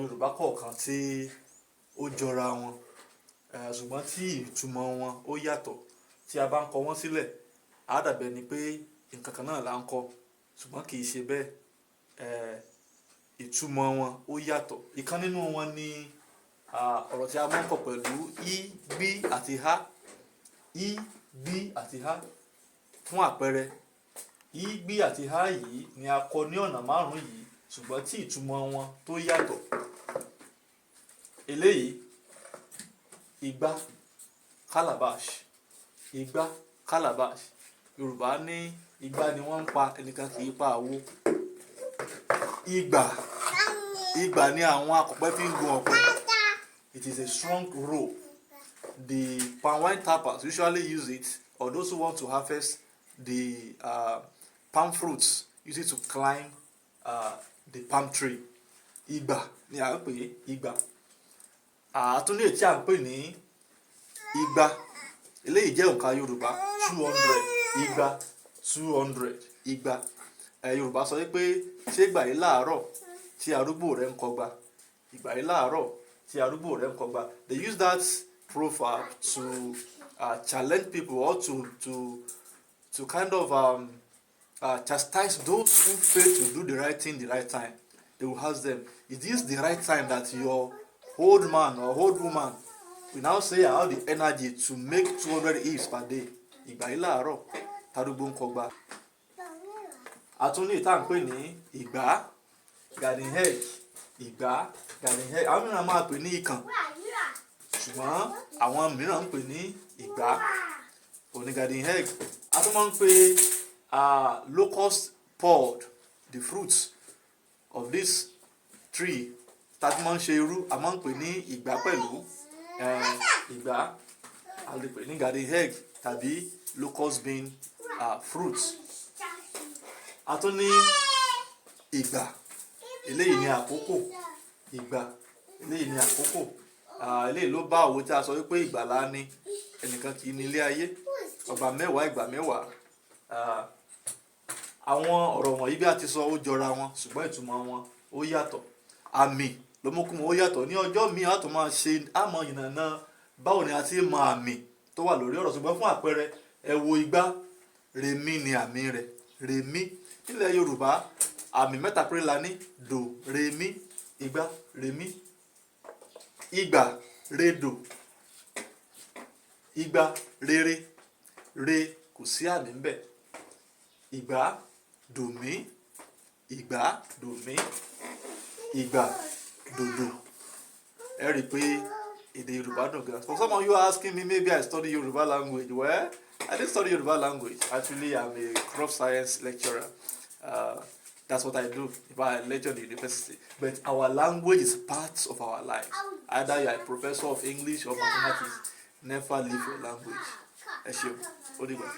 Yorùbá kọ̀ọ̀kan tí ó jọra wọn, ṣùgbọ́n tí ìtumọ̀ wọn ó yàtọ̀. Tí a bá ń kọ wọ́n sílẹ̀, á dàbí ẹni pé nǹkan kan náà là ń kọ, ṣùgbọ́n kì í ṣe bẹ́ẹ̀. Ìtumọ̀ wọn ó yàtọ̀. Ìkan nínú wọn ni ọ̀rọ̀ tí a máa ń kọ pẹ̀lú í, bí àti há. Í, bí àti há. Fún àpẹẹrẹ, í, bí àti há yìí ni a kọ ní ọ̀nà márùn-ún yìí, ṣùgbọ́n tí ìtumọ̀ wọn tó yàtọ̀. Eléyìí, igbá, calabash. Igbá, calabash. Yorùbá ní igbá ni wọ́n ń pa, ẹnìkan kì í pa àwo. Igbà, igbà ni àwọn akọ̀pẹ fi ń gun ọ̀pẹ. It is a strong rope. The palm wine tappers usually use it, or those who want to harvest the palm fruits use it to climb the palm tree. Igbà ni à ń pè é, igbà. Àtúndì èyí tí à ń pè ní igba. Eléyìí jẹ́ òǹkà Yorùbá 200. Igba, 200. Igba. Yorùbá sọ wípé ṣé ìgbà yìí láàárọ̀ tí arúgbó rẹ̀ ń kọgbà. Ìgbà yìí láàárọ̀ tí arúgbó rẹ̀ ń kọgbà. They use that proverb to challenge people, or to kind of chastise those who fail to do the right thing the right time. They will ask them, is this the right time that your old man or old woman will now say I have the energy to make 200 ifs per day? Ìgbà yìí láàárọ̀ tarúgbó ń kọgbà. Àtúndì èyí tí à ń pè ní ìgbá, garden egg. Ìgbá, garden egg. Àwọn mìíràn máa pè ní ikàn, ṣùgbọ́n àwọn mìíràn ń pè ní ìgbá, òní garden egg. A tún máa ń pè locust pod, the fruits of this tree. Tá tí máa ń ṣe irú, a máa ń pè ní ìgbá pẹ̀lú. Ìgbá, a lè pè ní garden egg tàbí locust bean fruits. A tún ní ìgbà. Eléyìí ni àkókò. Ìgbà, eléyìí ni àkókò. Eléyìí ló bá òwe tí a sọ wípé ìgbàlà ni ẹnìkan kì í ní ilé ayé. Ọba mẹ́wàá, ìgbà mẹ́wàá. Àwọn ọ̀rọ̀ wọ̀nyí bí a ti sọ ó jọra wọn, ṣùgbọ́n ìtumọ̀ wọn ó yàtọ̀. Àmì ló mú kún wọn ó yàtọ̀. Ní ọjọ́ míì a tún máa ṣe àmọ́ ìyànnà báwo ni a ti mọ àmì tó wà lórí ọ̀rọ̀. Ṣùgbọ́n fún àpẹẹrẹ, ẹ wo igbá, rèmí ni àmì rẹ̀. Rèmí. Nílẹ̀ Yorùbá, àmì mẹ́ta péré la ní: dò, rèmí, igbá, rèmí. Ìgbà, redò. Ìgbà, rere. Re kò sí àmì ń bẹ̀. Ìgbà, dòmí. Ìgbà, dòmí. Ìgbà, dòdò. Ẹ rí i pé èdè Yorùbá dùn gan. For some of you are asking me, maybe I study Yoruba language. Well, I didn't study Yoruba language. Actually, I'm a crop science lecturer. That's what I do if I lecture in the university. But our language is part of our life. Either you are a professor of English or mathematics, never leave your language. Ẹ ṣeun. Ó dìgbà.